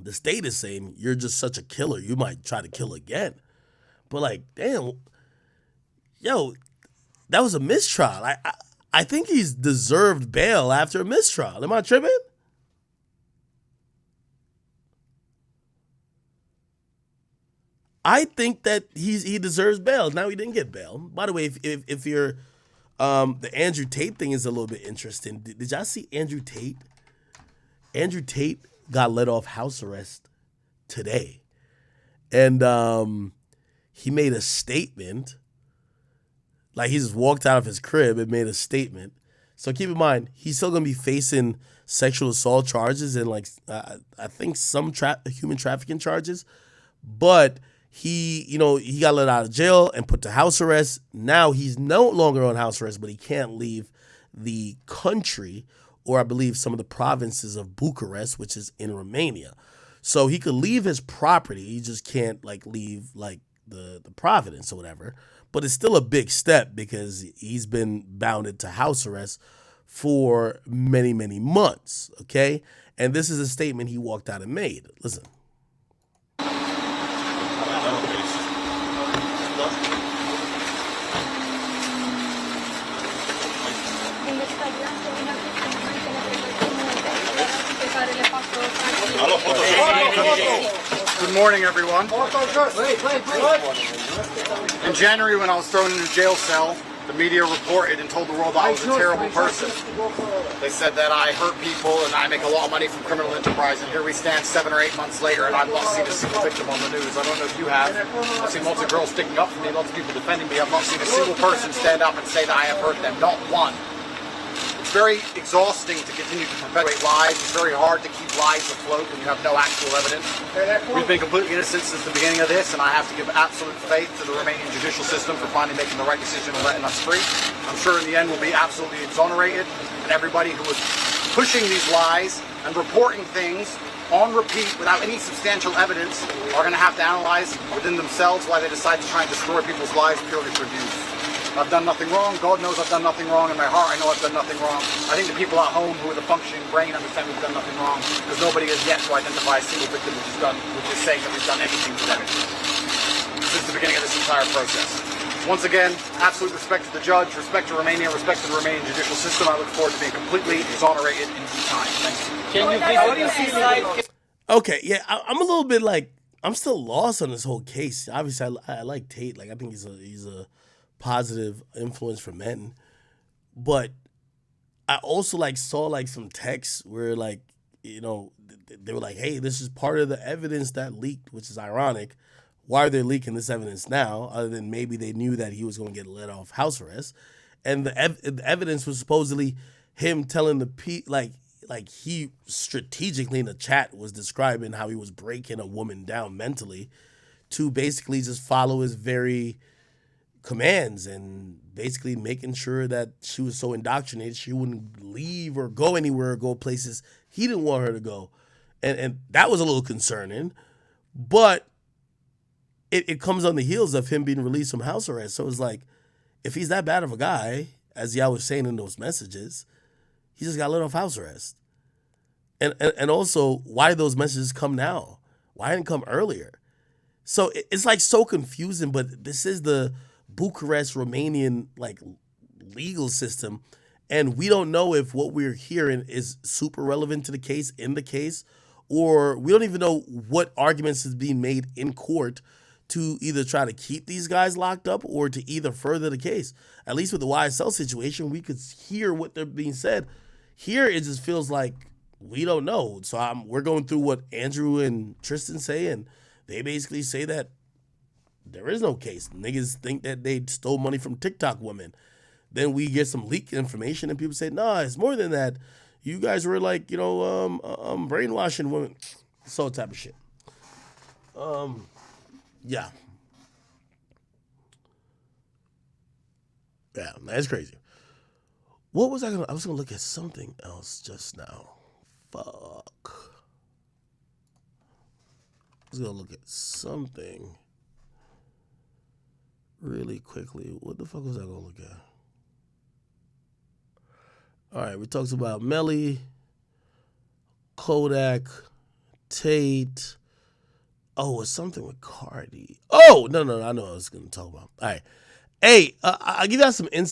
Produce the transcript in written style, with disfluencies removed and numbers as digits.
the state is saying you're just such a killer, you might try to kill again. But like, damn, yo, that was a mistrial. I think he's deserved bail after a mistrial. Am I tripping? I think that he deserves bail. Now he didn't get bail. By the way, if you're the Andrew Tate thing is a little bit interesting. Did y'all see Andrew Tate? Andrew Tate got let off house arrest today, and he made a statement. Like he just walked out of his crib and made a statement. So keep in mind, he's still gonna be facing sexual assault charges and like I think some human trafficking charges, but he got let out of jail and put to house arrest. Now he's no longer on house arrest, but he can't leave the country, or I believe some of the provinces of Bucharest, which is in Romania. So he could leave his property, he just can't like leave like the province or whatever. But it's still a big step because he's been bounded to house arrest for many, many months. Okay, and this is a statement he walked out and made. Listen. Good morning, everyone. In January, when I was thrown in a jail cell, the media reported and told the world that I was a terrible person. They said that I hurt people and I make a lot of money from criminal enterprise, and here we stand 7 or 8 months later and I've not seen a single victim on the news. I don't know if you have. I've seen lots of girls sticking up for me, lots of people defending me. I've not seen a single person stand up and say that I have hurt them. Not one. It's very exhausting to continue to perpetuate lies. It's very hard to keep lies afloat when you have no actual evidence. We've been completely innocent since the beginning of this, and I have to give absolute faith to the Romanian judicial system for finally making the right decision and letting us free. I'm sure in the end we'll be absolutely exonerated, and everybody who was pushing these lies and reporting things on repeat without any substantial evidence are going to have to analyze within themselves why they decide to try and destroy people's lives purely for views. I've done nothing wrong. God knows I've done nothing wrong. In my heart, I know I've done nothing wrong. I think the people at home who are the functioning brain understand we've done nothing wrong, because nobody has yet to identify a single victim which is saying that we've done anything to them since the beginning of this entire process. Once again, absolute respect to the judge, respect to Romania, respect to the Romanian judicial system. I look forward to being completely exonerated in due time. Thank you. Can you please, what do you see like? Okay, yeah, I'm a little bit like I'm still lost on this whole case. Obviously, I like Tate. Like I think he's a positive influence for men, but I also like saw like some texts where like they were like, hey, this is part of the evidence that leaked, which is ironic. Why are they leaking this evidence now, other than maybe they knew that he was going to get let off house arrest? And the evidence was supposedly him telling like he strategically in the chat was describing how he was breaking a woman down mentally to basically just follow his very commands and basically making sure that she was so indoctrinated she wouldn't leave or go anywhere or go places he didn't want her to go. And that was a little concerning, but it comes on the heels of him being released from house arrest. So it's like, if he's that bad of a guy, as y'all was saying in those messages, he just got let off house arrest. And also, why did those messages come now? Why didn't it come earlier? So it's like so confusing, but this is the Bucharest Romanian like legal system, and we don't know if what we're hearing is super relevant to the case, in the case, or we don't even know what arguments is being made in court to either try to keep these guys locked up or to either further the case. At least with the YSL situation, we could hear what they're being said. Here, it just feels like we don't know. So we're going through what Andrew and Tristan say, and they basically say that there is no case. Niggas think that they stole money from TikTok women. Then we get some leaked information and people say, nah, it's more than that. You guys were like, brainwashing women. So type of shit. Yeah. Yeah, that's crazy. What was I gonna? I was gonna look at something else just now. Fuck. I was gonna look at something really quickly. What the fuck was I gonna look at? All right, we talked about Melly, Kodak, Tate. Oh, it's something with Cardi. Oh, no, I know what I was going to talk about. All right. Hey, I'll give you some insight.